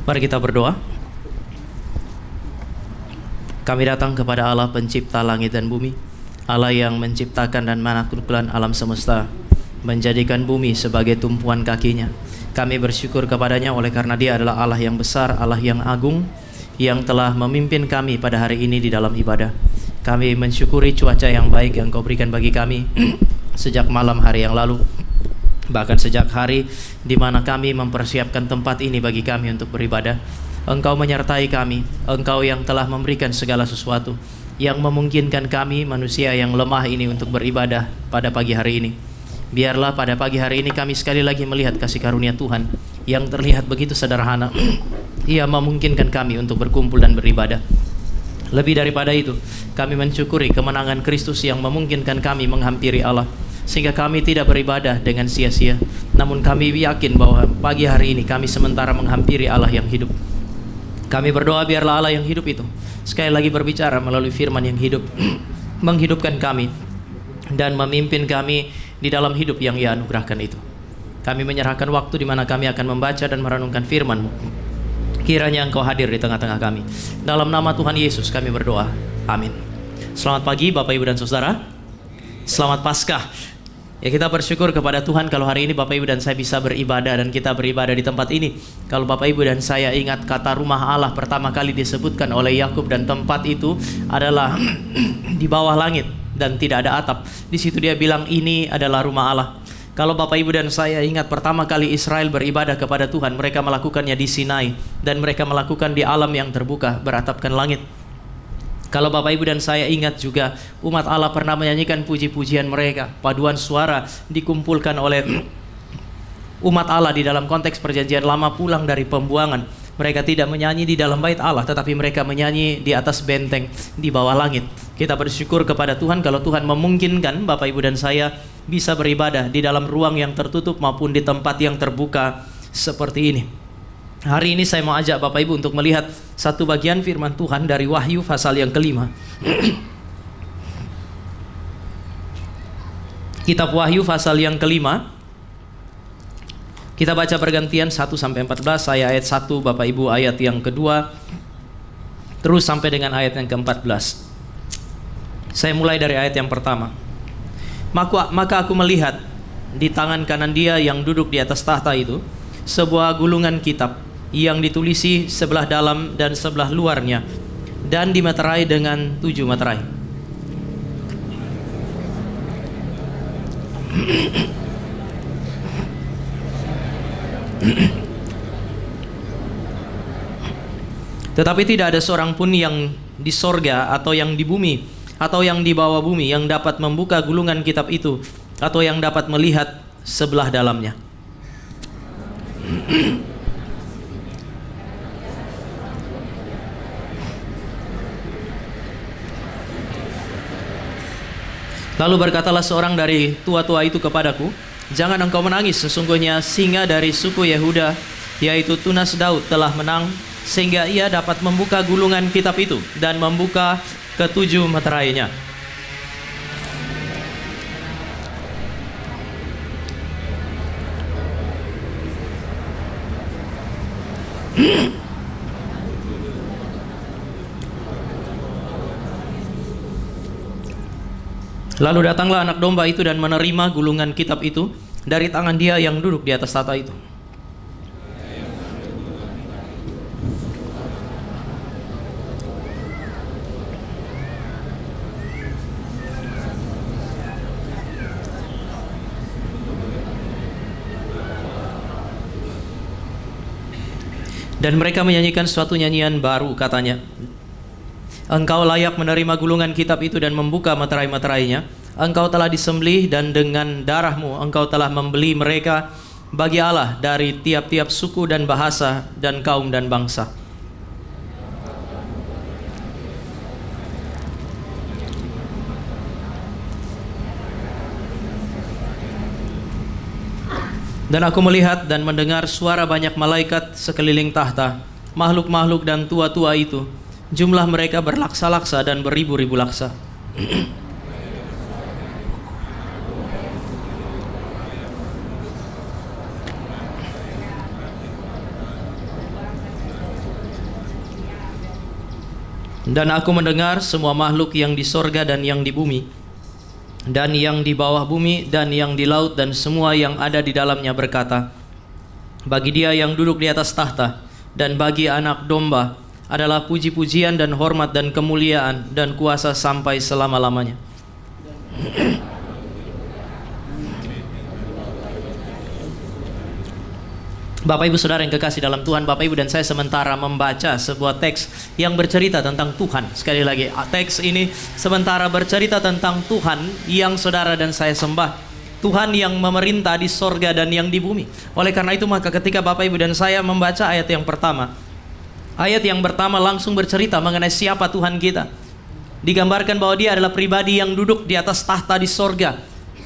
Mari kita berdoa. Kami datang kepada Allah pencipta langit dan bumi, Allah yang menciptakan dan menaklukkan alam semesta, menjadikan bumi sebagai tumpuan kakinya. Kami bersyukur kepadanya oleh karena Dia adalah Allah yang besar, Allah yang agung, yang telah memimpin kami pada hari ini di dalam ibadah. Kami mensyukuri cuaca yang baik yang Kau berikan bagi kami sejak malam hari yang lalu, bahkan sejak hari di mana kami mempersiapkan tempat ini bagi kami untuk beribadah. Engkau menyertai kami, Engkau yang telah memberikan segala sesuatu, yang memungkinkan kami manusia yang lemah ini untuk beribadah pada pagi hari ini. Biarlah pada pagi hari ini kami sekali lagi melihat kasih karunia Tuhan yang terlihat begitu sederhana. Ia memungkinkan kami untuk berkumpul dan beribadah. Lebih daripada itu, kami mensyukuri kemenangan Kristus yang memungkinkan kami menghampiri Allah, sehingga kami tidak beribadah dengan sia-sia. Namun kami yakin bahwa pagi hari ini kami sementara menghampiri Allah yang hidup. Kami berdoa biarlah Allah yang hidup itu sekali lagi berbicara melalui firman yang hidup, menghidupkan kami dan memimpin kami di dalam hidup yang Ia anugerahkan itu. Kami menyerahkan waktu di mana kami akan membaca dan merenungkan firman-Mu. Kiranya Engkau hadir di tengah-tengah kami. Dalam nama Tuhan Yesus kami berdoa. Amin. Selamat pagi Bapak Ibu dan Saudara. Selamat Paskah. Ya, kita bersyukur kepada Tuhan kalau hari ini Bapak Ibu dan saya bisa beribadah dan kita beribadah di tempat ini. Kalau Bapak Ibu dan saya ingat kata rumah Allah pertama kali disebutkan oleh Yakub, dan tempat itu adalah di bawah langit dan tidak ada atap. Di situ dia bilang ini adalah rumah Allah. Kalau Bapak Ibu dan saya ingat pertama kali Israel beribadah kepada Tuhan, mereka melakukannya di Sinai dan mereka melakukan di alam yang terbuka beratapkan langit. Kalau Bapak Ibu dan saya ingat juga umat Allah pernah menyanyikan puji-pujian mereka, paduan suara dikumpulkan oleh umat Allah di dalam konteks perjanjian lama pulang dari pembuangan. Mereka tidak menyanyi di dalam bait Allah, tetapi mereka menyanyi di atas benteng di bawah langit. Kita bersyukur kepada Tuhan kalau Tuhan memungkinkan Bapak Ibu dan saya bisa beribadah di dalam ruang yang tertutup maupun di tempat yang terbuka seperti ini. Hari ini saya mau ajak Bapak Ibu untuk melihat satu bagian firman Tuhan dari Wahyu pasal yang ke-5. Kitab Wahyu pasal yang ke-5. Kita baca bergantian 1 sampai 14, saya ayat 1, Bapak Ibu ayat yang kedua, terus sampai dengan ayat yang ke-14. Saya mulai dari ayat yang pertama. Maka aku melihat di tangan kanan Dia yang duduk di atas tahta itu sebuah gulungan kitab yang ditulisi sebelah dalam dan sebelah luarnya, dan dimeterai dengan 7 meterai. Tetapi tidak ada seorang pun yang di sorga atau yang di bumi atau yang di bawah bumi yang dapat membuka gulungan kitab itu atau yang dapat melihat sebelah dalamnya. Lalu berkatalah seorang dari tua-tua itu kepadaku, jangan engkau menangis, sesungguhnya singa dari suku Yehuda, yaitu tunas Daud, telah menang, sehingga ia dapat membuka gulungan kitab itu dan membuka ke-7 meterainya. Lalu datanglah anak domba itu dan menerima gulungan kitab itu dari tangan Dia yang duduk di atas tahta itu. Dan mereka menyanyikan suatu nyanyian baru, katanya, Engkau layak menerima gulungan kitab itu dan membuka meterai-meterainya. Engkau telah disembelih dan dengan darahmu engkau telah membeli mereka bagi Allah dari tiap-tiap suku dan bahasa dan kaum dan bangsa. Dan aku melihat dan mendengar suara banyak malaikat sekeliling tahta, makhluk-makhluk dan tua-tua itu. Jumlah mereka berlaksa-laksa dan beribu-ribu laksa. Dan aku mendengar semua makhluk yang di sorga dan yang di bumi, dan yang di bawah bumi, dan yang di laut, dan semua yang ada di dalamnya berkata, bagi Dia yang duduk di atas tahta, dan bagi Anak Domba, adalah puji-pujian dan hormat dan kemuliaan dan kuasa sampai selama-lamanya. Bapak Ibu Saudara yang kekasih dalam Tuhan, Bapak Ibu dan saya sementara membaca sebuah teks yang bercerita tentang Tuhan. Sekali lagi, teks ini sementara bercerita tentang Tuhan yang saudara dan saya sembah, Tuhan yang memerintah di sorga dan yang di bumi. Oleh karena itu maka ketika Bapak Ibu dan saya membaca ayat yang pertama langsung bercerita mengenai siapa Tuhan kita. Digambarkan bahwa Dia adalah pribadi yang duduk di atas tahta di sorga.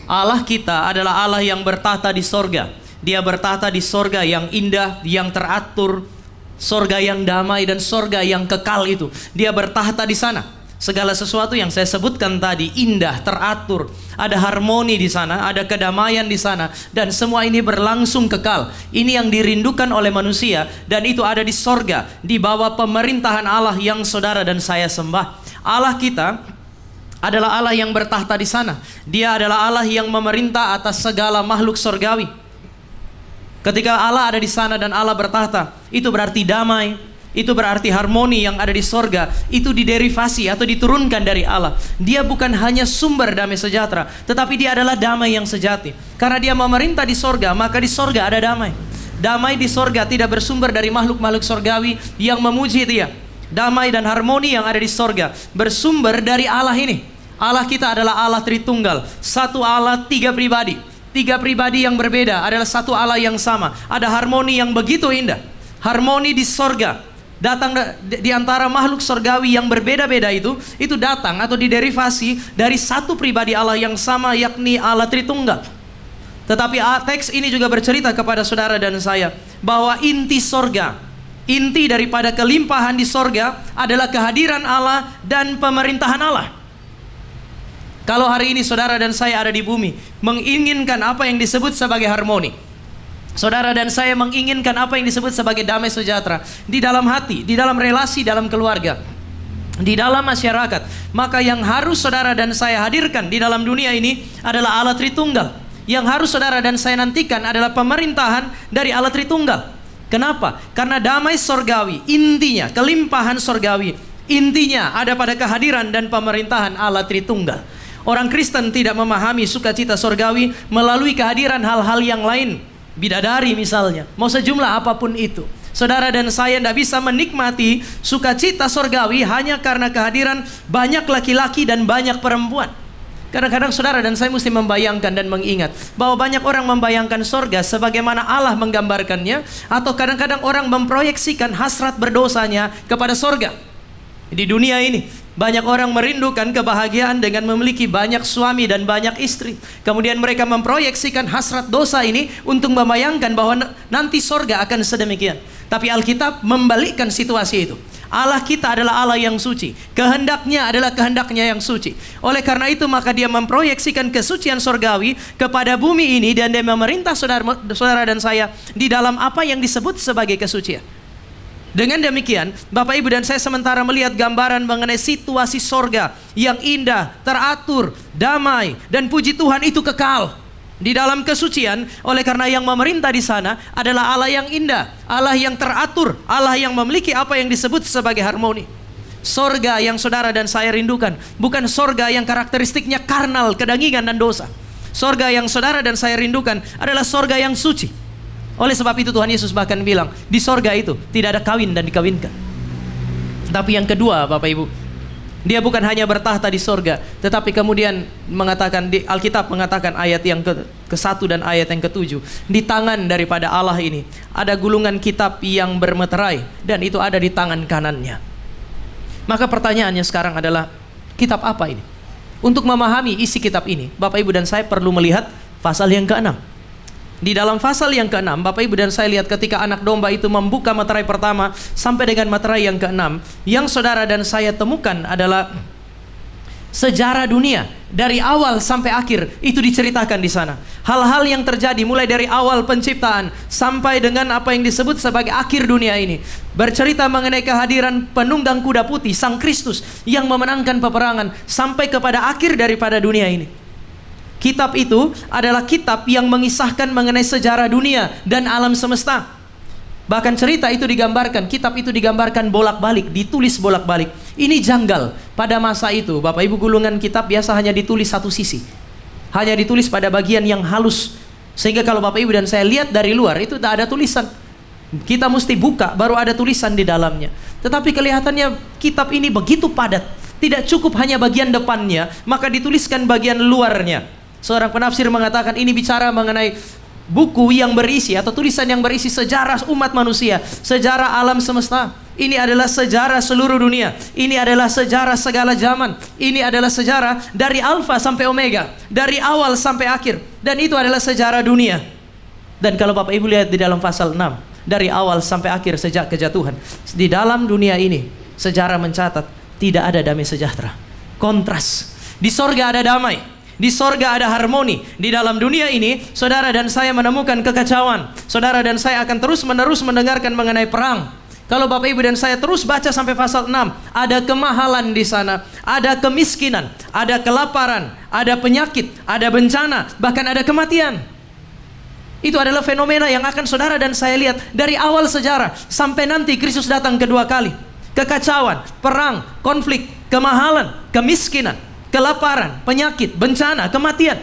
Allah kita adalah Allah yang bertahta di sorga. Dia bertahta di sorga yang indah, yang teratur, sorga yang damai dan sorga yang kekal itu. Dia bertahta di sana. Segala sesuatu yang saya sebutkan tadi indah, teratur, ada harmoni di sana, ada kedamaian di sana, dan semua ini berlangsung kekal. Ini yang dirindukan oleh manusia, dan itu ada di sorga, di bawah pemerintahan Allah yang saudara dan saya sembah. Allah kita adalah Allah yang bertahta di sana. Dia adalah Allah yang memerintah atas segala makhluk sorgawi. Ketika Allah ada di sana dan Allah bertahta, itu berarti damai, itu berarti harmoni yang ada di sorga, itu diderivasi atau diturunkan dari Allah. Dia bukan hanya sumber damai sejahtera, tetapi Dia adalah damai yang sejati. Karena Dia memerintah di sorga, maka di sorga ada damai. Damai di sorga tidak bersumber dari makhluk-makhluk sorgawi yang memuji Dia. Damai dan harmoni yang ada di sorga bersumber dari Allah ini. Allah kita adalah Allah Tritunggal, satu Allah, tiga pribadi. Tiga pribadi yang berbeda adalah satu Allah yang sama. Ada harmoni yang begitu indah. Harmoni di sorga. Datang di antara makhluk sorgawi yang berbeda-beda itu datang atau diderivasi dari satu pribadi Allah yang sama, yakni Allah Tritunggal. Tetapi teks ini juga bercerita kepada saudara dan saya bahwa inti sorga, inti daripada kelimpahan di sorga adalah kehadiran Allah dan pemerintahan Allah. Kalau hari ini saudara dan saya ada di bumi, menginginkan apa yang disebut sebagai harmoni. Saudara dan saya menginginkan apa yang disebut sebagai damai sejahtera di dalam hati, di dalam relasi, dalam keluarga, di dalam masyarakat. Maka yang harus saudara dan saya hadirkan di dalam dunia ini adalah Allah Tritunggal. Yang harus saudara dan saya nantikan adalah pemerintahan dari Allah Tritunggal. Kenapa? Karena damai sorgawi, intinya kelimpahan sorgawi, intinya ada pada kehadiran dan pemerintahan Allah Tritunggal. Orang Kristen tidak memahami sukacita sorgawi melalui kehadiran hal-hal yang lain. Bidadari misalnya, mau sejumlah apapun itu. Saudara dan saya tidak bisa menikmati sukacita sorgawi hanya karena kehadiran banyak laki-laki dan banyak perempuan. Kadang-kadang saudara dan saya mesti membayangkan dan mengingat bahwa banyak orang membayangkan sorga sebagaimana Allah menggambarkannya, atau kadang-kadang orang memproyeksikan hasrat berdosanya kepada sorga. Di dunia ini banyak orang merindukan kebahagiaan dengan memiliki banyak suami dan banyak istri. Kemudian mereka memproyeksikan hasrat dosa ini untuk membayangkan bahwa nanti sorga akan sedemikian. Tapi Alkitab membalikkan situasi itu. Allah kita adalah Allah yang suci. Kehendaknya adalah kehendaknya yang suci. Oleh karena itu maka Dia memproyeksikan kesucian sorgawi kepada bumi ini, dan Dia memerintah saudara dan saya di dalam apa yang disebut sebagai kesucian. Dengan demikian, Bapak Ibu dan saya sementara melihat gambaran mengenai situasi sorga yang indah, teratur, damai, dan puji Tuhan itu kekal di dalam kesucian. Oleh karena yang memerintah di sana adalah Allah yang indah, Allah yang teratur, Allah yang memiliki apa yang disebut sebagai harmoni. Sorga yang saudara dan saya rindukan bukan sorga yang karakteristiknya karnal, kedangingan, dan dosa. Sorga yang saudara dan saya rindukan adalah sorga yang suci. Oleh sebab itu Tuhan Yesus bahkan bilang, di sorga itu tidak ada kawin dan dikawinkan. Tapi yang kedua Bapak Ibu, Dia bukan hanya bertahta di sorga, tetapi kemudian mengatakan, di Alkitab mengatakan ayat yang ke-1 dan ayat yang ke-7, di tangan daripada Allah ini ada gulungan kitab yang bermeterai, dan itu ada di tangan kanannya. Maka pertanyaannya sekarang adalah, kitab apa ini? Untuk memahami isi kitab ini, Bapak Ibu dan saya perlu melihat pasal yang ke-6. Di dalam pasal yang ke-6, Bapak Ibu dan saya lihat ketika anak domba itu membuka meterai pertama sampai dengan meterai yang ke-6, yang saudara dan saya temukan adalah Sejarah dunia dari awal sampai akhir itu diceritakan di sana. Hal-hal yang terjadi mulai dari awal penciptaan sampai dengan apa yang disebut sebagai akhir dunia ini, bercerita mengenai kehadiran penunggang kuda putih, Sang Kristus yang memenangkan peperangan sampai kepada akhir daripada dunia ini. Kitab itu adalah kitab yang mengisahkan mengenai sejarah dunia dan alam semesta. Bahkan cerita itu digambarkan, kitab itu digambarkan bolak-balik, ditulis bolak-balik. Ini janggal. Pada masa itu, Bapak Ibu, gulungan kitab biasa hanya ditulis satu sisi. Hanya ditulis pada bagian yang halus. Sehingga kalau Bapak Ibu dan saya lihat dari luar, itu tak ada tulisan. Kita mesti buka, baru ada tulisan di dalamnya. Tetapi kelihatannya kitab ini begitu padat. Tidak cukup hanya bagian depannya, maka dituliskan bagian luarnya. Seorang penafsir mengatakan ini bicara mengenai buku yang berisi atau tulisan yang berisi sejarah umat manusia, sejarah alam semesta. Ini adalah sejarah seluruh dunia. Ini adalah sejarah segala zaman. Ini adalah sejarah dari alfa sampai omega, dari awal sampai akhir. Dan itu adalah sejarah dunia. Dan kalau Bapak Ibu lihat di dalam pasal 6, dari awal sampai akhir sejak kejatuhan, di dalam dunia ini sejarah mencatat tidak ada damai sejahtera. Kontras. Di sorga ada damai. Di sorga ada harmoni. Di dalam dunia ini, saudara dan saya menemukan kekacauan. Saudara dan saya akan terus-menerus mendengarkan mengenai perang. Kalau Bapak Ibu dan saya terus baca sampai pasal 6, ada kemahalan di sana, ada kemiskinan, ada kelaparan, ada penyakit, ada bencana, bahkan ada kematian. Itu adalah fenomena yang akan saudara dan saya lihat dari awal sejarah sampai nanti Kristus datang kedua kali. Kekacauan, perang, konflik, kemahalan, kemiskinan, kelaparan, penyakit, bencana, kematian.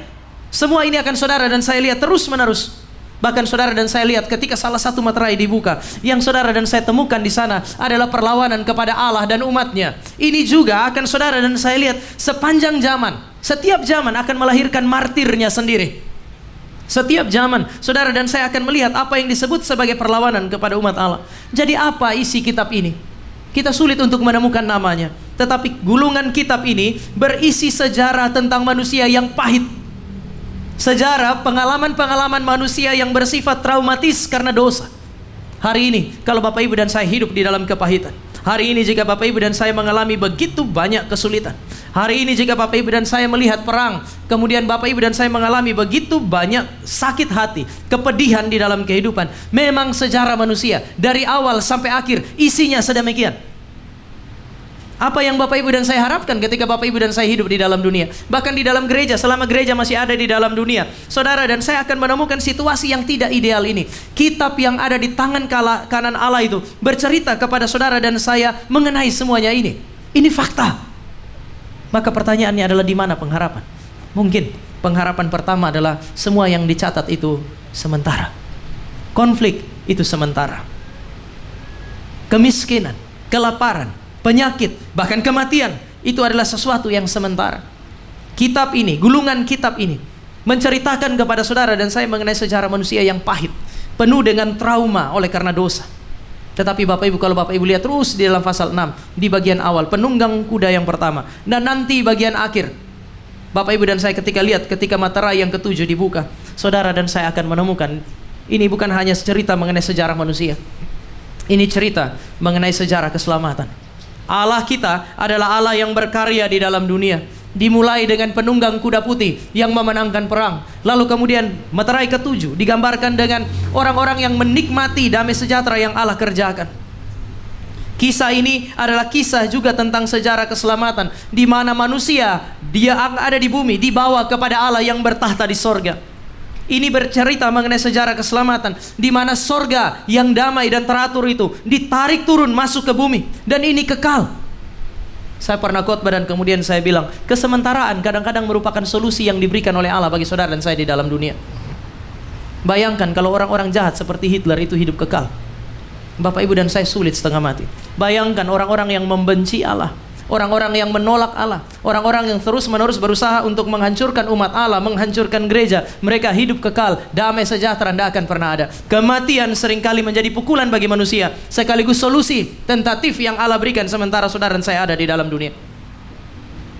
Semua ini akan saudara dan saya lihat terus-menerus. Bahkan saudara dan saya lihat ketika salah satu materai dibuka, yang saudara dan saya temukan di sana adalah perlawanan kepada Allah dan umatnya. Ini juga akan saudara dan saya lihat sepanjang zaman. Setiap zaman akan melahirkan martirnya sendiri. Setiap zaman saudara dan saya akan melihat apa yang disebut sebagai perlawanan kepada umat Allah. Jadi apa isi kitab ini? Kita sulit untuk menemukan namanya. Tetapi gulungan kitab ini berisi sejarah tentang manusia yang pahit. Sejarah pengalaman-pengalaman manusia yang bersifat traumatis karena dosa. Hari ini kalau Bapak Ibu dan saya hidup di dalam kepahitan. Hari ini jika Bapak Ibu dan saya mengalami begitu banyak kesulitan. Hari ini jika Bapak Ibu dan saya melihat perang, kemudian Bapak Ibu dan saya mengalami begitu banyak sakit hati, kepedihan di dalam kehidupan. Memang sejarah manusia dari awal sampai akhir isinya sedemikian. Apa yang Bapak Ibu dan saya harapkan ketika Bapak Ibu dan saya hidup di dalam dunia, bahkan di dalam gereja, selama gereja masih ada di dalam dunia, saudara dan saya akan menemukan situasi yang tidak ideal ini. Kitab yang ada di tangan kanan Allah itu bercerita kepada saudara dan saya mengenai semuanya ini. Ini fakta. Maka pertanyaannya adalah di mana pengharapan? Mungkin pengharapan pertama adalah semua yang dicatat itu sementara. Konflik itu sementara. Kemiskinan, kelaparan, penyakit, bahkan kematian itu adalah sesuatu yang sementara. Kitab ini, gulungan kitab ini menceritakan kepada saudara dan saya mengenai sejarah manusia yang pahit, penuh dengan trauma oleh karena dosa. Tetapi Bapak Ibu, kalau Bapak Ibu lihat terus di dalam pasal 6, di bagian awal penunggang kuda yang pertama, dan nanti bagian akhir, Bapak Ibu dan saya ketika lihat ketika materai yang ketujuh dibuka, saudara dan saya akan menemukan ini bukan hanya cerita mengenai sejarah manusia. Ini cerita mengenai sejarah keselamatan. Allah kita adalah Allah yang berkarya di dalam dunia. Dimulai dengan penunggang kuda putih yang memenangkan perang. Lalu kemudian materai ketujuh digambarkan dengan orang-orang yang menikmati damai sejahtera yang Allah kerjakan. Kisah ini adalah kisah juga tentang sejarah keselamatan, di mana manusia dia ada di bumi dibawa kepada Allah yang bertahta di sorga. Ini bercerita mengenai sejarah keselamatan, di mana sorga yang damai dan teratur itu ditarik turun masuk ke bumi, dan ini kekal. Saya pernah khotbah dan kemudian saya bilang, kesementaraan kadang-kadang merupakan solusi yang diberikan oleh Allah bagi saudara dan saya di dalam dunia. Bayangkan kalau orang-orang jahat seperti Hitler itu hidup kekal, Bapak Ibu dan saya sulit setengah mati. Bayangkan orang-orang yang membenci Allah, orang-orang yang menolak Allah, orang-orang yang terus-menerus berusaha untuk menghancurkan umat Allah, menghancurkan gereja, mereka hidup kekal, damai sejahtera tidak akan pernah ada. Kematian seringkali menjadi pukulan bagi manusia, sekaligus solusi tentatif yang Allah berikan sementara saudara dan saya ada di dalam dunia.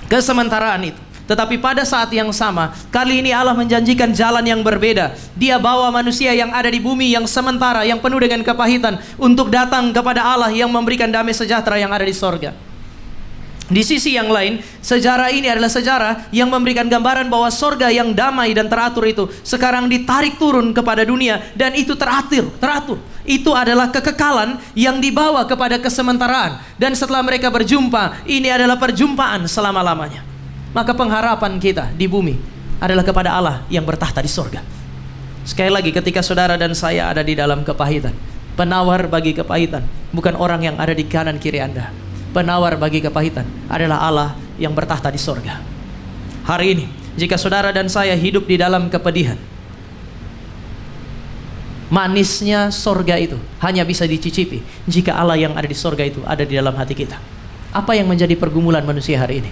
Kesementaraan itu. Tetapi pada saat yang sama, kali ini Allah menjanjikan jalan yang berbeda. Dia bawa manusia yang ada di bumi yang sementara, yang penuh dengan kepahitan, untuk datang kepada Allah yang memberikan damai sejahtera yang ada di sorga. Di sisi yang lain, sejarah ini adalah sejarah yang memberikan gambaran bahwa sorga yang damai dan teratur itu sekarang ditarik turun kepada dunia, dan itu teratur. Itu adalah kekekalan yang dibawa kepada kesementaraan. Dan setelah mereka berjumpa, ini adalah perjumpaan selama-lamanya. Maka pengharapan kita di bumi adalah kepada Allah yang bertahta di sorga. Sekali lagi, ketika saudara dan saya ada di dalam kepahitan, penawar bagi kepahitan bukan orang yang ada di kanan kiri Anda. Penawar bagi kepahitan adalah Allah yang bertahta di sorga. Hari ini, jika saudara dan saya hidup di dalam kepedihan, manisnya sorga itu hanya bisa dicicipi jika Allah yang ada di sorga itu ada di dalam hati kita. Apa yang menjadi pergumulan manusia hari ini?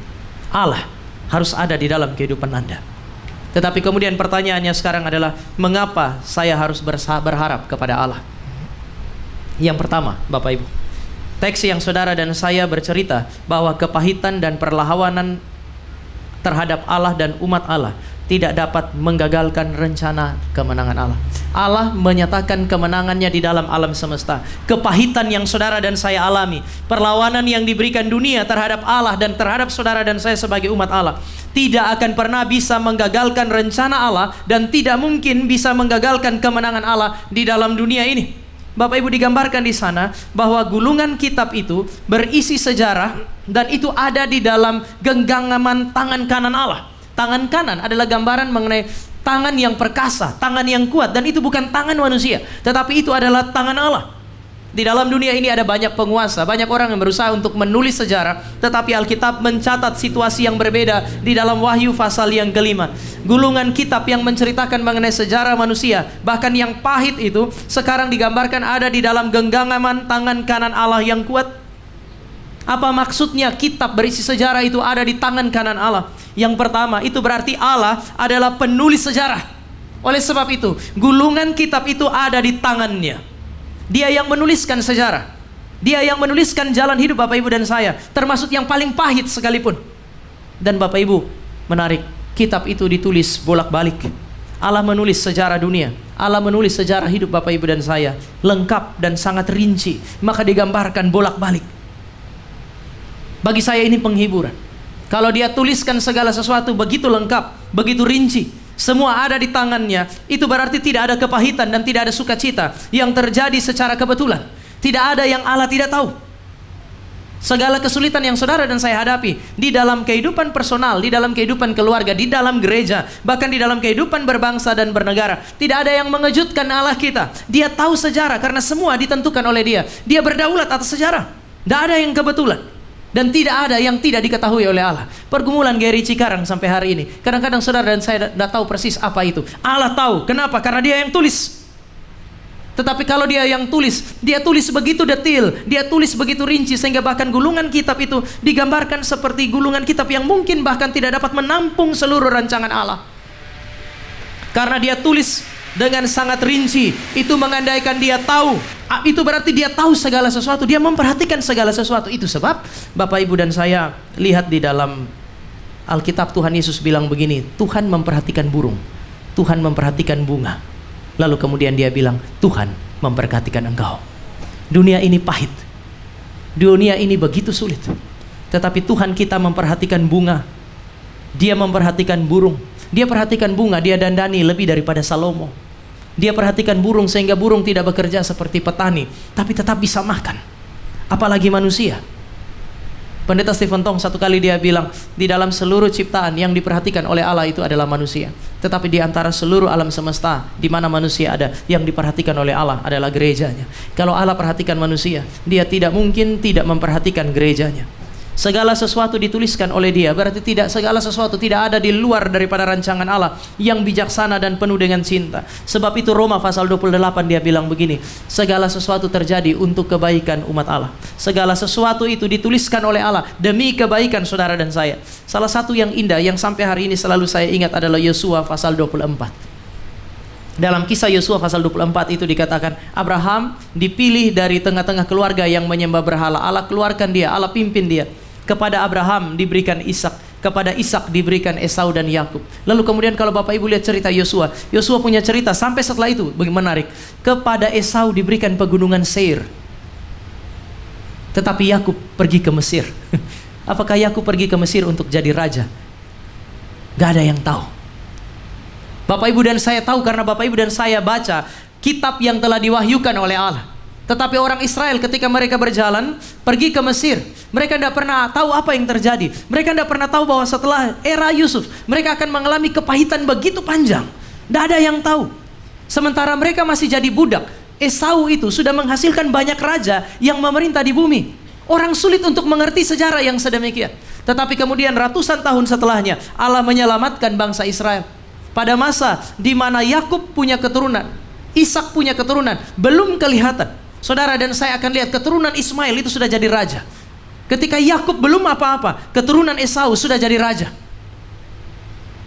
Allah harus ada di dalam kehidupan Anda. Tetapi kemudian pertanyaannya sekarang adalah, mengapa saya harus berharap kepada Allah? Yang pertama, Bapak Ibu, teks yang saudara dan saya bercerita bahwa kepahitan dan perlawanan terhadap Allah dan umat Allah tidak dapat menggagalkan rencana kemenangan Allah. Allah menyatakan kemenangannya di dalam alam semesta. Kepahitan yang saudara dan saya alami, perlawanan yang diberikan dunia terhadap Allah dan terhadap saudara dan saya sebagai umat Allah, tidak akan pernah bisa menggagalkan rencana Allah, dan tidak mungkin bisa menggagalkan kemenangan Allah di dalam dunia ini. Bapak Ibu, digambarkan di sana bahwa gulungan kitab itu berisi sejarah, dan itu ada di dalam genggaman tangan kanan Allah. Tangan kanan adalah gambaran mengenai tangan yang perkasa, tangan yang kuat, dan itu bukan tangan manusia, tetapi itu adalah tangan Allah. Di dalam dunia ini ada banyak penguasa, banyak orang yang berusaha untuk menulis sejarah, tetapi Alkitab mencatat situasi yang berbeda di dalam Wahyu pasal yang ke-5. Gulungan kitab yang menceritakan mengenai sejarah manusia, bahkan yang pahit itu, sekarang digambarkan ada di dalam genggaman tangan kanan Allah yang kuat. Apa maksudnya kitab berisi sejarah itu ada di tangan kanan Allah? Yang pertama, itu berarti Allah adalah penulis sejarah. Oleh sebab itu, gulungan kitab itu ada di tangannya. Dia yang menuliskan sejarah. Dia yang menuliskan jalan hidup Bapak Ibu dan saya, termasuk yang paling pahit sekalipun. Dan Bapak Ibu, menarik, kitab itu ditulis bolak-balik. Allah menulis sejarah dunia, Allah menulis sejarah hidup Bapak Ibu dan saya, lengkap dan sangat rinci, maka digambarkan bolak-balik. Bagi saya ini penghiburan. Kalau dia tuliskan segala sesuatu begitu lengkap, begitu rinci, semua ada di tangannya, itu berarti tidak ada kepahitan dan tidak ada sukacita yang terjadi secara kebetulan. Tidak ada yang Allah tidak tahu. Segala kesulitan yang saudara dan saya hadapi di dalam kehidupan personal, di dalam kehidupan keluarga, di dalam gereja, bahkan di dalam kehidupan berbangsa dan bernegara, tidak ada yang mengejutkan Allah kita. Dia tahu sejarah karena semua ditentukan oleh Dia. Dia berdaulat atas sejarah. Tidak ada yang kebetulan. Dan tidak ada yang tidak diketahui oleh Allah. Pergumulan Gary Cikarang sampai hari ini, kadang-kadang saudara dan saya tidak tahu persis apa itu. Allah tahu. Kenapa? Karena Dia yang tulis. Tetapi kalau Dia yang tulis, Dia tulis begitu detail, Dia tulis begitu rinci, sehingga bahkan gulungan kitab itu digambarkan seperti gulungan kitab yang mungkin bahkan tidak dapat menampung seluruh rancangan Allah. Karena Dia tulis dengan sangat rinci, itu mengandaikan Dia tahu. Itu berarti Dia tahu segala sesuatu, Dia memperhatikan segala sesuatu. Itu sebab Bapak Ibu dan saya lihat di dalam Alkitab, Tuhan Yesus bilang begini, Tuhan memperhatikan burung, Tuhan memperhatikan bunga. Lalu kemudian Dia bilang, Tuhan memperhatikan engkau. Dunia ini pahit, dunia ini begitu sulit, tetapi Tuhan kita memperhatikan bunga. Dia memperhatikan burung. Dia perhatikan bunga, Dia dandani lebih daripada Salomo. Dia perhatikan burung sehingga burung tidak bekerja seperti petani, tapi tetap bisa makan. Apalagi manusia. Pendeta Stephen Tong satu kali dia bilang, di dalam seluruh ciptaan yang diperhatikan oleh Allah itu adalah manusia. Tetapi di antara seluruh alam semesta di mana manusia ada, yang diperhatikan oleh Allah adalah gerejanya. Kalau Allah perhatikan manusia, Dia tidak mungkin tidak memperhatikan gerejanya. Segala sesuatu dituliskan oleh Dia, berarti tidak segala sesuatu tidak ada di luar daripada rancangan Allah yang bijaksana dan penuh dengan cinta. Sebab itu Roma pasal 28 dia bilang begini, segala sesuatu terjadi untuk kebaikan umat Allah. Segala sesuatu itu dituliskan oleh Allah demi kebaikan saudara dan saya. Salah satu yang indah yang sampai hari ini selalu saya ingat adalah Yosua pasal 24. Dalam kisah Yosua pasal 24 itu dikatakan, Abraham dipilih dari tengah-tengah keluarga yang menyembah berhala. Allah keluarkan dia, Allah pimpin dia. Kepada Abraham diberikan Ishak, kepada Ishak diberikan Esau dan Yakub. Lalu kemudian kalau Bapak Ibu lihat cerita Yosua, Yosua punya cerita sampai setelah itu menarik. Kepada Esau diberikan pegunungan Seir, tetapi Yakub pergi ke Mesir. Apakah Yakub pergi ke Mesir untuk jadi raja? Gak ada yang tahu. Bapak Ibu dan saya tahu karena Bapak Ibu dan saya baca kitab yang telah diwahyukan oleh Allah. Tetapi orang Israel ketika mereka berjalan pergi ke Mesir, mereka tidak pernah tahu apa yang terjadi. Mereka tidak pernah tahu bahwa setelah era Yusuf mereka akan mengalami kepahitan begitu panjang. Tidak ada yang tahu. Sementara mereka masih jadi budak, Esau itu sudah menghasilkan banyak raja yang memerintah di bumi. Orang sulit untuk mengerti sejarah yang sedemikian. Tetapi kemudian ratusan tahun setelahnya Allah menyelamatkan bangsa Israel. Pada masa di mana Yakub punya keturunan, Ishak punya keturunan, belum kelihatan. Saudara dan saya akan lihat keturunan Ismail itu sudah jadi raja. Ketika Yakub belum apa-apa, keturunan Esau sudah jadi raja.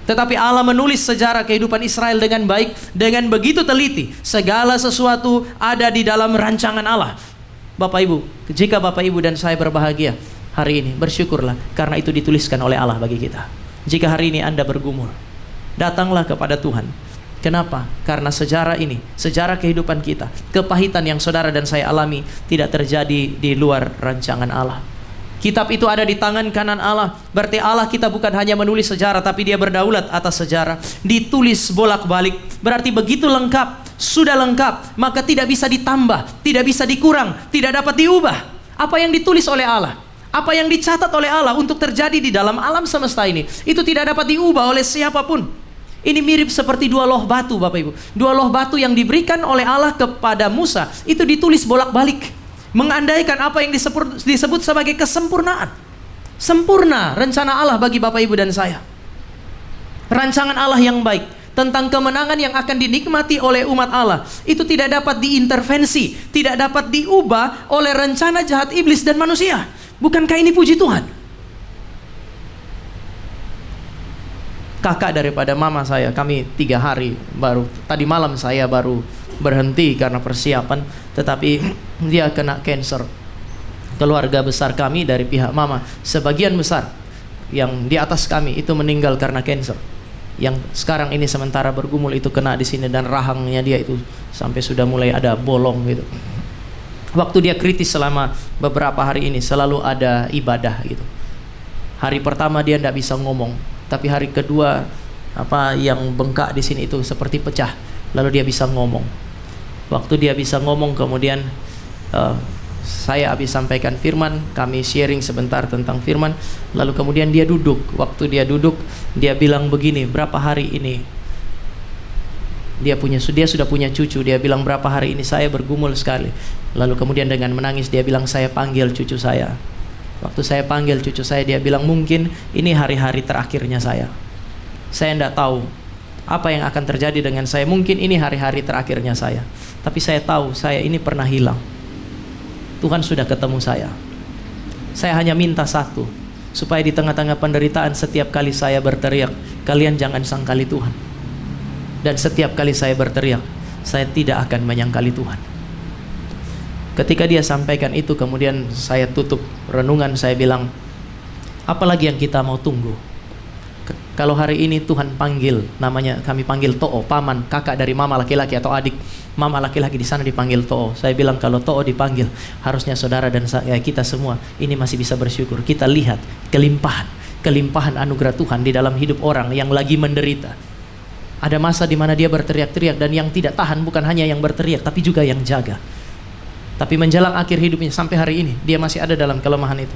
Tetapi Allah menulis sejarah kehidupan Israel dengan baik, dengan begitu teliti. Segala sesuatu ada di dalam rancangan Allah. Bapak Ibu, jika Bapak Ibu dan saya berbahagia hari ini, bersyukurlah karena itu dituliskan oleh Allah bagi kita. Jika hari ini Anda bergumul, datanglah kepada Tuhan. Kenapa? Karena sejarah ini, sejarah kehidupan kita, kepahitan yang saudara dan saya alami tidak terjadi di luar rancangan Allah. Kitab itu ada di tangan kanan Allah. Berarti Allah kita bukan hanya menulis sejarah, tapi Dia berdaulat atas sejarah. Ditulis bolak-balik. Berarti begitu lengkap, sudah lengkap, maka tidak bisa ditambah, tidak bisa dikurang, tidak dapat diubah. Apa yang ditulis oleh Allah, apa yang dicatat oleh Allah untuk terjadi di dalam alam semesta ini, itu tidak dapat diubah oleh siapapun. Ini mirip seperti dua loh batu, Bapak Ibu. Dua loh batu yang diberikan oleh Allah kepada Musa, itu ditulis bolak-balik. Mengandaikan apa yang disebut sebagai kesempurnaan. Sempurna rencana Allah bagi Bapak Ibu dan saya. Rancangan Allah yang baik tentang kemenangan yang akan dinikmati oleh umat Allah, itu tidak dapat diintervensi, tidak dapat diubah oleh rencana jahat iblis dan manusia. Bukankah ini puji Tuhan? Kakak daripada mama saya, kami 3 hari baru, tadi malam saya baru berhenti karena persiapan, tetapi dia kena cancer. Keluarga besar kami dari pihak mama, sebagian besar yang di atas kami itu meninggal karena cancer. Yang sekarang ini sementara bergumul itu kena di sini dan rahangnya dia itu sampai sudah mulai ada bolong gitu. Waktu dia kritis selama beberapa hari ini selalu ada ibadah gitu. Hari pertama dia tidak bisa ngomong, tapi hari kedua apa yang bengkak di sini itu seperti pecah, lalu dia bisa ngomong. Waktu dia bisa ngomong, kemudian saya habis sampaikan firman, kami sharing sebentar tentang firman, lalu kemudian dia duduk. Waktu dia duduk, dia bilang begini, berapa hari ini dia sudah punya cucu. Dia bilang berapa hari ini saya bergumul sekali. Lalu kemudian dengan menangis dia bilang, saya panggil cucu saya. Waktu saya panggil cucu saya, dia bilang mungkin ini hari-hari terakhirnya saya. Saya tidak tahu apa yang akan terjadi dengan saya. Mungkin ini hari-hari terakhirnya saya. Tapi saya tahu saya ini pernah hilang. Tuhan sudah ketemu saya. Saya hanya minta satu, supaya di tengah-tengah penderitaan setiap kali saya berteriak, kalian jangan sangkali Tuhan. Dan setiap kali saya berteriak, saya tidak akan menyangkali Tuhan. Ketika dia sampaikan itu, kemudian saya tutup renungan, saya bilang, apalagi yang kita mau tunggu? Kalau hari ini Tuhan panggil, namanya kami panggil To'o, paman, kakak dari mama laki-laki atau adik mama laki-laki di sana dipanggil To'o. Saya bilang kalau To'o dipanggil, harusnya saudara dan saya, kita semua ini masih bisa bersyukur. Kita lihat kelimpahan anugerah Tuhan di dalam hidup orang yang lagi menderita. Ada masa di mana dia berteriak-teriak, dan yang tidak tahan bukan hanya yang berteriak, tapi juga yang jaga. Tapi menjelang akhir hidupnya sampai hari ini, dia masih ada dalam kelemahan itu.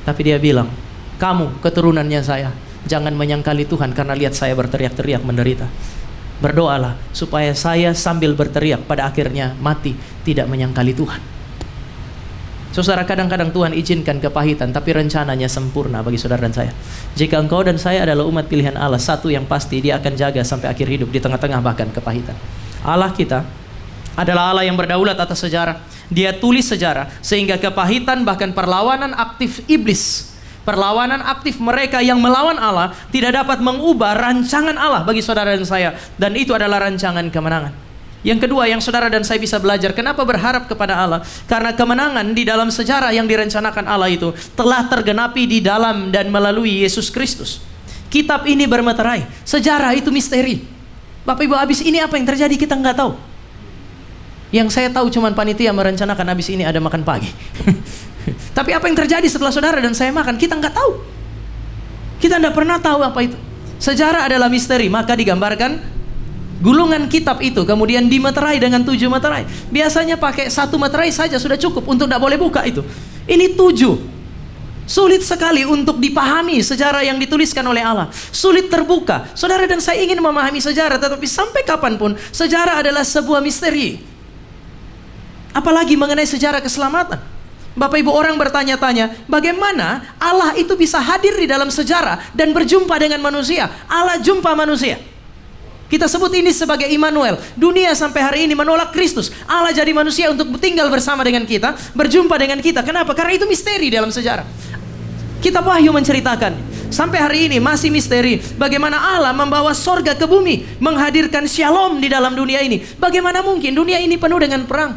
Tapi dia bilang, kamu keturunannya saya, jangan menyangkali Tuhan karena lihat saya berteriak-teriak menderita. Berdoalah supaya saya sambil berteriak pada akhirnya mati tidak menyangkali Tuhan. Saudara, kadang-kadang Tuhan izinkan kepahitan, tapi rencananya sempurna bagi saudara dan saya. Jika engkau dan saya adalah umat pilihan Allah, satu yang pasti, Dia akan jaga sampai akhir hidup di tengah-tengah bahkan kepahitan. Allah kita adalah Allah yang berdaulat atas sejarah. Dia tulis sejarah sehingga kepahitan bahkan perlawanan aktif iblis, perlawanan aktif mereka yang melawan Allah tidak dapat mengubah rancangan Allah bagi saudara dan saya. Dan itu adalah rancangan kemenangan. Yang kedua yang saudara dan saya bisa belajar, kenapa berharap kepada Allah? Karena kemenangan di dalam sejarah yang direncanakan Allah itu telah tergenapi di dalam dan melalui Yesus Kristus. Kitab ini bermeterai, sejarah itu misteri. Bapak Ibu, habis ini apa yang terjadi kita nggak tahu. Yang saya tahu cuman panitia merencanakan habis ini ada makan pagi. Tapi apa yang terjadi setelah saudara dan saya makan, kita nggak tahu. Kita tidak pernah tahu apa itu. Sejarah adalah misteri, maka digambarkan gulungan kitab itu kemudian dimeterai dengan 7 meterai. Biasanya pakai 1 meterai saja sudah cukup untuk tidak boleh buka itu. Ini 7. Sulit sekali untuk dipahami sejarah yang dituliskan oleh Allah. Sulit terbuka. Saudara dan saya ingin memahami sejarah, tetapi sampai kapanpun sejarah adalah sebuah misteri. Apalagi mengenai sejarah keselamatan. Bapak Ibu, orang bertanya-tanya, bagaimana Allah itu bisa hadir di dalam sejarah dan berjumpa dengan manusia? Allah jumpa manusia. Kita sebut ini sebagai Immanuel. Dunia sampai hari ini menolak Kristus. Allah jadi manusia untuk tinggal bersama dengan kita, berjumpa dengan kita. Kenapa? Karena itu misteri dalam sejarah. Kitab Wahyu menceritakan, sampai hari ini masih misteri bagaimana Allah membawa sorga ke bumi, menghadirkan shalom di dalam dunia ini. Bagaimana mungkin dunia ini penuh dengan perang?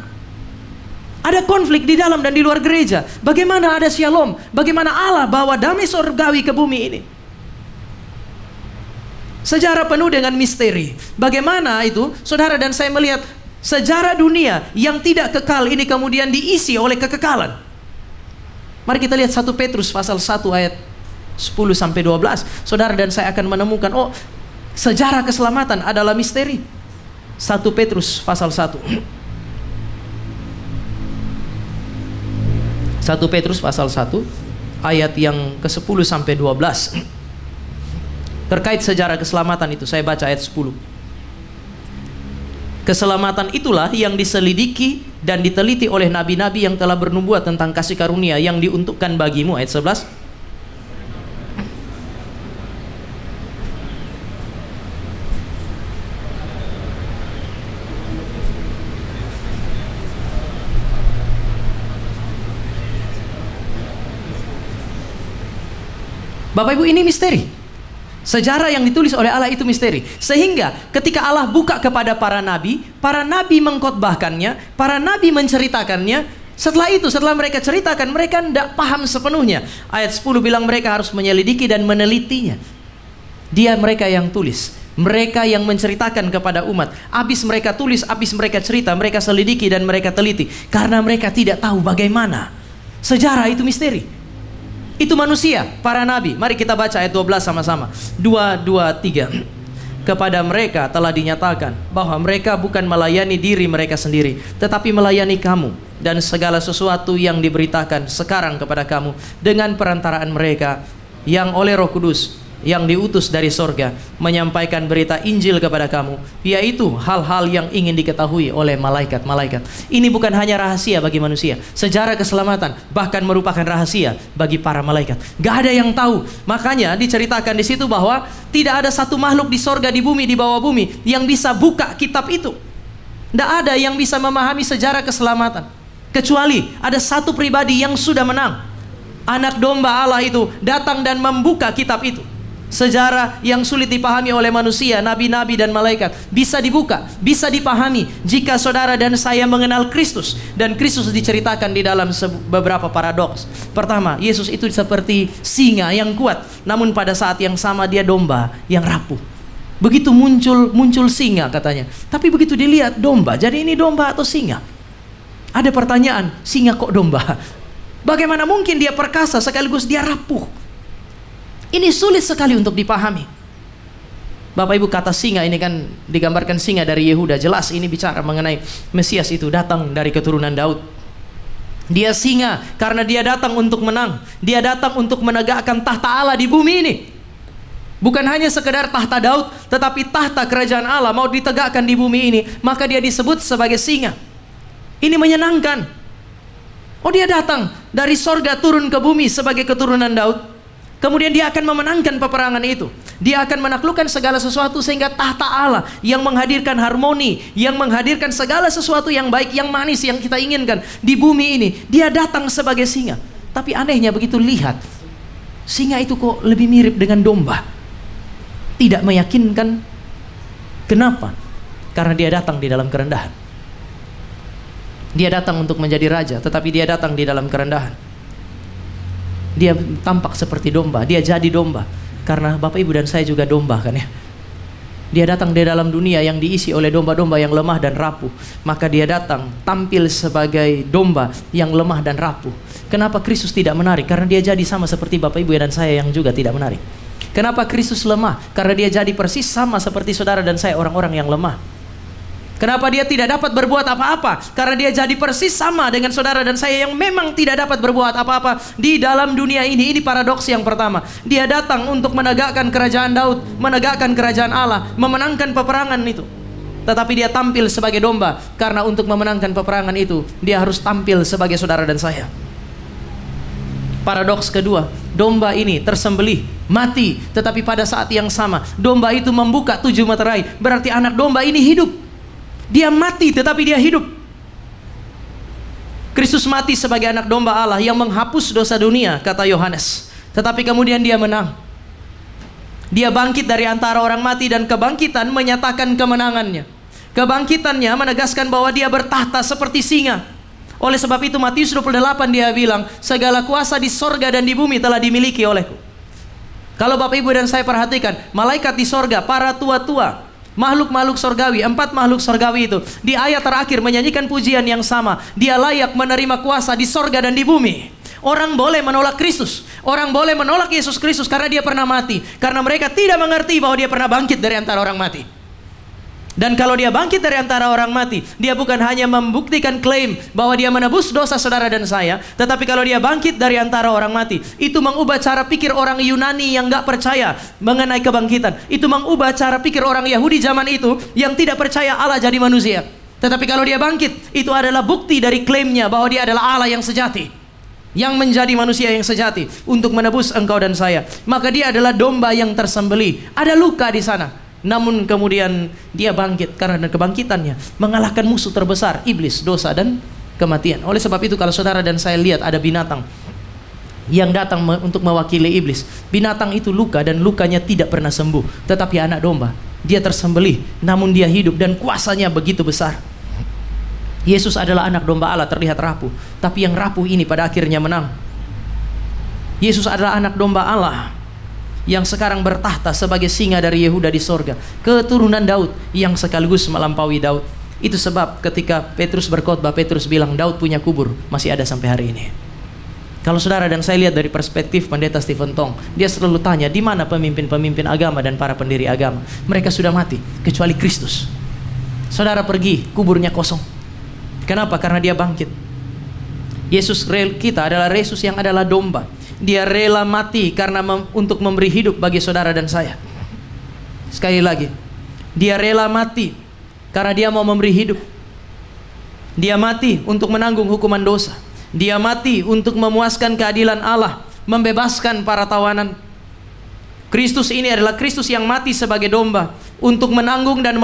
Ada konflik di dalam dan di luar gereja. Bagaimana ada shalom? Bagaimana Allah bawa damai surgawi ke bumi ini? Sejarah penuh dengan misteri. Bagaimana itu? Saudara dan saya melihat sejarah dunia yang tidak kekal ini kemudian diisi oleh kekekalan. Mari kita lihat 1 Petrus pasal 1 ayat 10 sampai 12. Saudara dan saya akan menemukan, oh, sejarah keselamatan adalah misteri. 1 Petrus pasal 1. 1 Petrus pasal 1 ayat yang ke-10 sampai 12. Terkait sejarah keselamatan itu saya baca ayat 10. Keselamatan itulah yang diselidiki dan diteliti oleh nabi-nabi yang telah bernubuat tentang kasih karunia yang diuntukkan bagimu. Ayat 11. Bapak Ibu, ini misteri. Sejarah yang ditulis oleh Allah itu misteri. Sehingga ketika Allah buka kepada para nabi mengkhotbahkannya, para nabi menceritakannya. Setelah itu, setelah mereka ceritakan, mereka tidak paham sepenuhnya. Ayat 10 bilang mereka harus menyelidiki dan menelitinya. Mereka yang tulis, mereka yang menceritakan kepada umat. Habis mereka tulis, habis mereka cerita, mereka selidiki dan mereka teliti. Karena mereka tidak tahu bagaimana. Sejarah itu misteri. Itu manusia, para nabi. Mari kita baca ayat 12 sama-sama. 2, 2, 3. Kepada mereka telah dinyatakan bahwa mereka bukan melayani diri mereka sendiri, tetapi melayani kamu dan segala sesuatu yang diberitakan sekarang kepada kamu dengan perantaraan mereka yang oleh Roh Kudus yang diutus dari sorga menyampaikan berita Injil kepada kamu, yaitu hal-hal yang ingin diketahui oleh malaikat-malaikat. Ini bukan hanya rahasia bagi manusia. Sejarah keselamatan bahkan merupakan rahasia bagi para malaikat. Gak ada yang tahu. Makanya diceritakan di situ bahwa tidak ada satu makhluk di sorga, di bumi, di bawah bumi yang bisa buka kitab itu. Tidak ada yang bisa memahami sejarah keselamatan kecuali ada satu pribadi yang sudah menang. Anak domba Allah itu datang dan membuka kitab itu. Sejarah yang sulit dipahami oleh manusia, nabi-nabi dan malaikat bisa dibuka, bisa dipahami jika saudara dan saya mengenal Kristus. Dan Kristus diceritakan di dalam beberapa paradoks. Pertama, Yesus itu seperti singa yang kuat, namun pada saat yang sama dia domba yang rapuh. Begitu muncul singa katanya, tapi begitu dilihat domba, jadi ini domba atau singa? Ada pertanyaan, singa kok domba? Bagaimana mungkin dia perkasa sekaligus dia rapuh? Ini sulit sekali untuk dipahami. Bapak Ibu, kata singa ini kan digambarkan singa dari Yehuda. Jelas ini bicara mengenai Mesias itu datang dari keturunan Daud. Dia singa karena dia datang untuk menang. Dia datang untuk menegakkan tahta Allah di bumi ini. Bukan hanya sekedar tahta Daud, tetapi tahta kerajaan Allah mau ditegakkan di bumi ini. Maka dia disebut sebagai singa. Ini menyenangkan. Oh, dia datang dari sorga turun ke bumi sebagai keturunan Daud. Kemudian dia akan memenangkan peperangan itu. Dia akan menaklukkan segala sesuatu sehingga tahta Allah yang menghadirkan harmoni, yang menghadirkan segala sesuatu yang baik, yang manis, yang kita inginkan di bumi ini. Dia datang sebagai singa. Tapi anehnya begitu lihat, singa itu kok lebih mirip dengan domba. Tidak meyakinkan. Kenapa? Karena dia datang di dalam kerendahan. Dia datang untuk menjadi raja, tetapi dia datang di dalam kerendahan. Dia tampak seperti domba, dia jadi domba. Karena Bapak Ibu dan saya juga domba kan ya. Dia datang di dalam dunia yang diisi oleh domba-domba yang lemah dan rapuh. Maka dia datang tampil sebagai domba yang lemah dan rapuh. Kenapa Kristus tidak menarik? Karena dia jadi sama seperti Bapak Ibu dan saya yang juga tidak menarik. Kenapa Kristus lemah? Karena dia jadi persis sama seperti saudara dan saya, orang-orang yang lemah. Kenapa dia tidak dapat berbuat apa-apa? Karena dia jadi persis sama dengan saudara dan saya yang memang tidak dapat berbuat apa-apa di dalam dunia ini. Ini paradoks yang pertama. Dia datang untuk menegakkan kerajaan Daud, menegakkan kerajaan Allah, memenangkan peperangan itu. Tetapi dia tampil sebagai domba, karena untuk memenangkan peperangan itu dia harus tampil sebagai saudara dan saya. Paradoks kedua, domba ini tersembelih, mati, tetapi pada saat yang sama domba itu membuka 7 meterai. Berarti anak domba ini hidup. Dia mati tetapi dia hidup. Kristus mati sebagai anak domba Allah yang menghapus dosa dunia, kata Yohanes. Tetapi kemudian dia menang. Dia bangkit dari antara orang mati, dan kebangkitan menyatakan kemenangannya. Kebangkitannya menegaskan bahwa dia bertahta seperti singa. Oleh sebab itu Matius 28 dia bilang, segala kuasa di sorga dan di bumi telah dimiliki olehku. Kalau Bapak Ibu dan saya perhatikan, malaikat di sorga, para tua-tua, makhluk-makhluk sorgawi, 4 makhluk sorgawi itu di ayat terakhir menyanyikan pujian yang sama. Dia layak menerima kuasa di sorga dan di bumi. Orang boleh menolak Kristus, orang boleh menolak Yesus Kristus karena dia pernah mati, karena mereka tidak mengerti bahwa dia pernah bangkit dari antara orang mati. Dan kalau dia bangkit dari antara orang mati, dia bukan hanya membuktikan klaim bahwa dia menebus dosa saudara dan saya, tetapi kalau dia bangkit dari antara orang mati, itu mengubah cara pikir orang Yunani yang gak percaya mengenai kebangkitan. Itu mengubah cara pikir orang Yahudi zaman itu yang tidak percaya Allah jadi manusia. Tetapi kalau dia bangkit, itu adalah bukti dari klaimnya bahwa dia adalah Allah yang sejati, yang menjadi manusia yang sejati untuk menebus engkau dan saya. Maka dia adalah domba yang tersembelih. Ada luka di sana, namun kemudian dia bangkit karena kebangkitannya mengalahkan musuh terbesar, iblis, dosa dan kematian. Oleh sebab itu kalau saudara dan saya lihat ada binatang yang datang untuk mewakili iblis, binatang itu luka dan lukanya tidak pernah sembuh. Tetapi anak domba, dia tersembelih namun dia hidup dan kuasanya begitu besar. Yesus adalah anak domba Allah, terlihat rapuh, tapi yang rapuh ini pada akhirnya menang. Yesus adalah anak domba Allah yang sekarang bertahta sebagai singa dari Yehuda di sorga, keturunan Daud yang sekaligus melampaui Daud. Itu sebab ketika Petrus berkhotbah, Petrus bilang Daud punya kubur, masih ada sampai hari ini. Kalau saudara dan saya lihat dari perspektif pendeta Stephen Tong, dia selalu tanya, di mana pemimpin-pemimpin agama dan para pendiri agama? Mereka sudah mati, kecuali Kristus. Saudara pergi, kuburnya kosong. Kenapa? Karena dia bangkit. Yesus kita adalah Yesus yang adalah domba. Dia rela mati karena untuk memberi hidup bagi saudara dan saya. Sekali lagi, dia rela mati karena dia mau memberi hidup. Dia mati untuk menanggung hukuman dosa. Dia mati untuk memuaskan keadilan Allah, membebaskan para tawanan. Kristus ini adalah Kristus yang mati sebagai domba untuk menanggung dan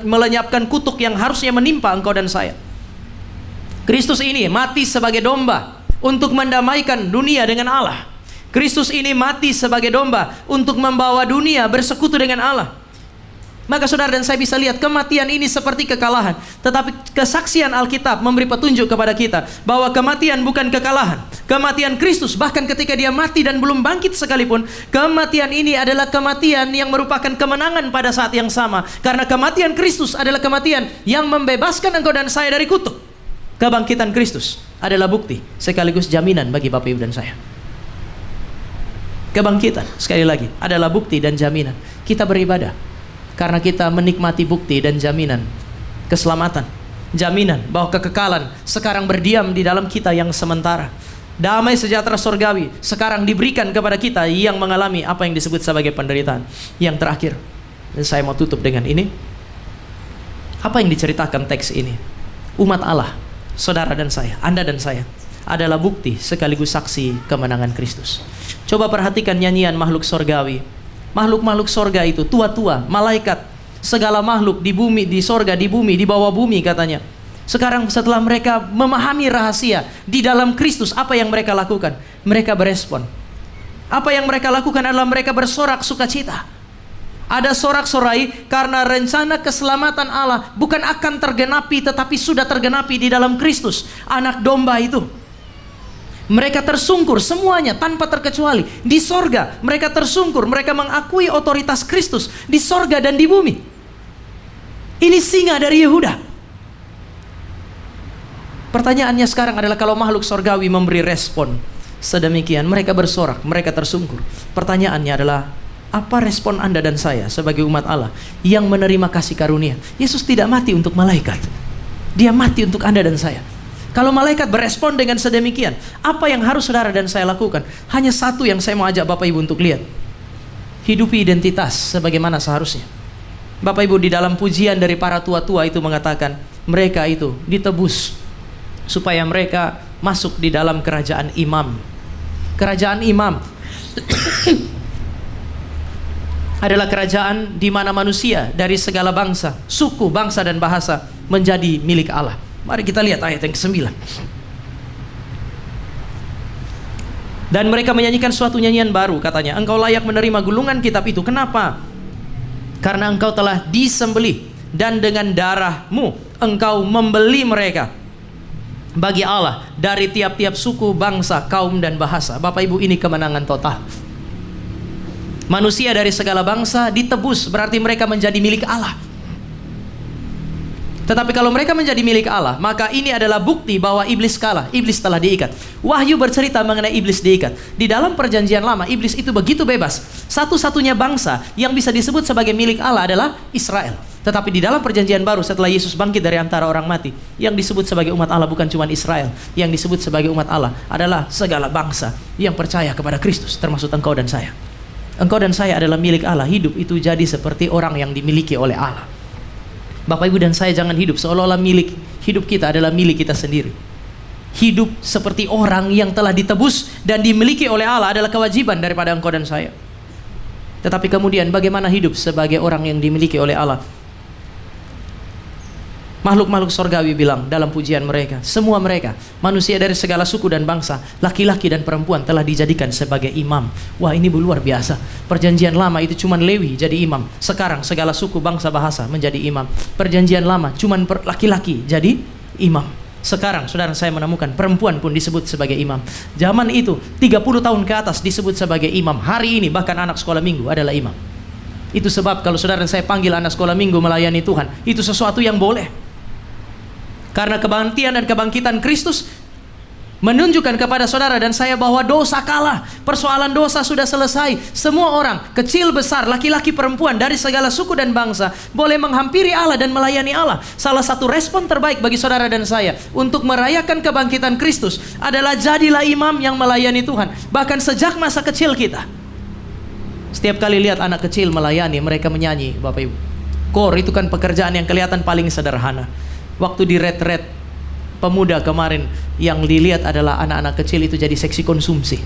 melenyapkan kutuk yang harusnya menimpa engkau dan saya. Kristus ini mati sebagai domba untuk mendamaikan dunia dengan Allah. Kristus ini mati sebagai domba untuk membawa dunia bersekutu dengan Allah. Maka saudara dan saya bisa lihat kematian ini seperti kekalahan, tetapi kesaksian Alkitab memberi petunjuk kepada kita bahwa kematian bukan kekalahan. Kematian Kristus, bahkan ketika dia mati dan belum bangkit sekalipun, kematian ini adalah kematian yang merupakan kemenangan pada saat yang sama. Karena kematian Kristus adalah kematian yang membebaskan engkau dan saya dari kutuk. Kebangkitan Kristus adalah bukti sekaligus jaminan bagi Bapak Ibu dan saya. Kebangkitan, sekali lagi, adalah bukti dan jaminan. Kita beribadah karena kita menikmati bukti dan jaminan keselamatan, jaminan bahwa kekekalan sekarang berdiam di dalam kita yang sementara. Damai sejahtera surgawi sekarang diberikan kepada kita yang mengalami apa yang disebut sebagai penderitaan. Yang terakhir, dan saya mau tutup dengan ini. Apa yang diceritakan teks ini? Umat Allah, saudara dan saya, Anda dan saya, adalah bukti sekaligus saksi kemenangan Kristus. Coba perhatikan nyanyian makhluk sorgawi. Makhluk-makhluk sorga itu, tua-tua, malaikat, segala makhluk di bumi, di sorga, di bumi, di bawah bumi katanya. Sekarang setelah mereka memahami rahasia di dalam Kristus, apa yang mereka lakukan? Mereka berespon. Apa yang mereka lakukan adalah mereka bersorak sukacita. Ada sorak-sorai karena rencana keselamatan Allah bukan akan tergenapi, tetapi sudah tergenapi di dalam Kristus, anak domba itu. Mereka tersungkur semuanya tanpa terkecuali di sorga. Mereka tersungkur, mereka mengakui otoritas Kristus di sorga dan di bumi. Ini singa dari Yehuda. Pertanyaannya sekarang adalah, kalau makhluk sorgawi memberi respon sedemikian, mereka bersorak, mereka tersungkur. Pertanyaannya adalah, apa respon Anda dan saya sebagai umat Allah yang menerima kasih karunia? Yesus tidak mati untuk malaikat, Dia mati untuk Anda dan saya. Kalau malaikat berespon dengan sedemikian, apa yang harus saudara dan saya lakukan? Hanya satu yang saya mau ajak Bapak Ibu untuk lihat. Hidupi identitas sebagaimana seharusnya. Bapak Ibu, di dalam pujian dari para tua-tua itu mengatakan, mereka itu ditebus supaya mereka masuk di dalam kerajaan imam. Kerajaan imam adalah kerajaan di mana manusia dari segala bangsa, suku, bangsa, dan bahasa menjadi milik Allah. Mari kita lihat ayat yang ke-9. Dan mereka menyanyikan suatu nyanyian baru, katanya, engkau layak menerima gulungan kitab itu. Kenapa? Karena engkau telah disembelih, dan dengan darahmu engkau membeli mereka bagi Allah dari tiap-tiap suku, bangsa, kaum, dan bahasa. Bapak Ibu, ini kemenangan total. Manusia dari segala bangsa ditebus, berarti mereka menjadi milik Allah. Tetapi kalau mereka menjadi milik Allah, maka ini adalah bukti bahwa iblis kalah. Iblis telah diikat. Wahyu bercerita mengenai iblis diikat. Di dalam perjanjian lama, iblis itu begitu bebas. Satu-satunya bangsa yang bisa disebut sebagai milik Allah adalah Israel. Tetapi di dalam perjanjian baru, setelah Yesus bangkit dari antara orang mati, yang disebut sebagai umat Allah bukan cuma Israel. Yang disebut sebagai umat Allah adalah segala bangsa yang percaya kepada Kristus, termasuk engkau dan saya. Engkau dan saya adalah milik Allah. Hidup itu jadi seperti orang yang dimiliki oleh Allah. Bapak Ibu dan saya jangan hidup seolah-olah milik hidup kita adalah milik kita sendiri. Hidup seperti orang yang telah ditebus dan dimiliki oleh Allah adalah kewajiban daripada engkau dan saya. Tetapi kemudian bagaimana hidup sebagai orang yang dimiliki oleh Allah? Makhluk-makhluk sorgawi bilang dalam pujian mereka, semua mereka, manusia dari segala suku dan bangsa, laki-laki dan perempuan telah dijadikan sebagai imam. Wah, ini luar biasa. Perjanjian lama itu cuman Lewi jadi imam. Sekarang segala suku, bangsa, bahasa menjadi imam. Perjanjian lama cuman laki-laki jadi imam. Sekarang saudara saya menemukan perempuan pun disebut sebagai imam. Zaman itu 30 tahun ke atas disebut sebagai imam. Hari ini bahkan anak sekolah minggu adalah imam. Itu sebab kalau saudara dan saya panggil anak sekolah minggu melayani Tuhan, itu sesuatu yang boleh. Karena kebangkitan dan kebangkitan Kristus menunjukkan kepada saudara dan saya bahwa dosa kalah. Persoalan dosa sudah selesai. Semua orang, kecil besar, laki-laki perempuan dari segala suku dan bangsa boleh menghampiri Allah dan melayani Allah. Salah satu respon terbaik bagi saudara dan saya untuk merayakan kebangkitan Kristus adalah jadilah imam yang melayani Tuhan. Bahkan sejak masa kecil kita. Setiap kali lihat anak kecil melayani, mereka menyanyi, Bapak Ibu. Kor itu kan pekerjaan yang kelihatan paling sederhana. Waktu di retret pemuda kemarin, yang dilihat adalah anak-anak kecil itu jadi seksi konsumsi.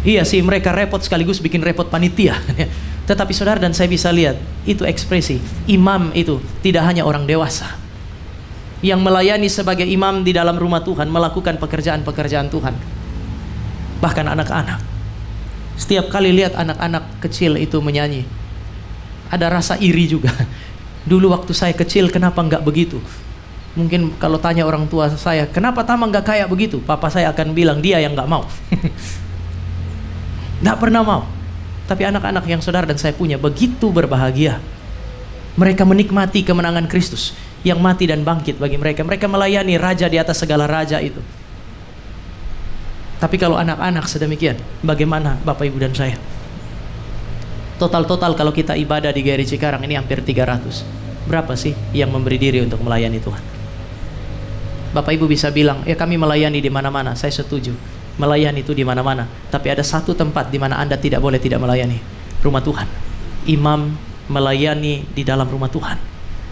Iya sih, mereka repot sekaligus bikin repot panitia. Tetapi saudara dan saya bisa lihat, itu ekspresi imam itu tidak hanya orang dewasa yang melayani sebagai imam di dalam rumah Tuhan, melakukan pekerjaan-pekerjaan Tuhan. Bahkan anak-anak. Setiap kali lihat anak-anak kecil itu menyanyi, ada rasa iri juga. Dulu waktu saya kecil kenapa enggak begitu? Mungkin kalau tanya orang tua saya, kenapa Tama enggak kayak begitu? Papa saya akan bilang, dia yang enggak mau. Enggak pernah mau. Tapi anak-anak yang saudara dan saya punya begitu berbahagia. Mereka menikmati kemenangan Kristus yang mati dan bangkit bagi mereka. Mereka melayani raja di atas segala raja itu. Tapi kalau anak-anak sedemikian, bagaimana Bapak Ibu dan saya? Total kalau kita ibadah di GRI Cikarang ini hampir 300. Berapa sih yang memberi diri untuk melayani Tuhan? Bapak Ibu bisa bilang, ya kami melayani di mana-mana. Saya setuju, melayani itu di mana-mana. Tapi ada satu tempat di mana Anda tidak boleh tidak melayani, rumah Tuhan. Imam melayani di dalam rumah Tuhan.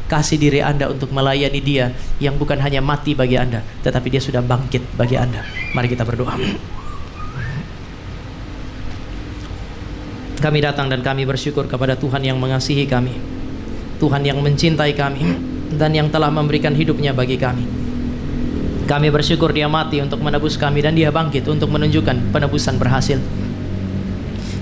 Kasih diri Anda untuk melayani Dia yang bukan hanya mati bagi Anda, tetapi Dia sudah bangkit bagi Anda. Mari kita berdoa. Kami datang dan kami bersyukur kepada Tuhan yang mengasihi kami, Tuhan yang mencintai kami, dan yang telah memberikan hidupnya bagi kami. Kami bersyukur Dia mati untuk menebus kami, dan Dia bangkit untuk menunjukkan penebusan berhasil.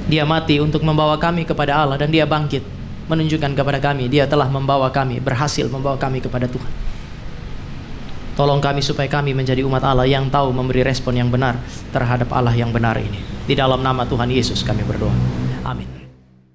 Dia mati untuk membawa kami kepada Allah, dan Dia bangkit menunjukkan kepada kami Dia telah membawa kami, berhasil membawa kami kepada Tuhan. Tolong kami supaya kami menjadi umat Allah yang tahu memberi respon yang benar terhadap Allah yang benar ini. Di dalam nama Tuhan Yesus kami berdoa. Amin.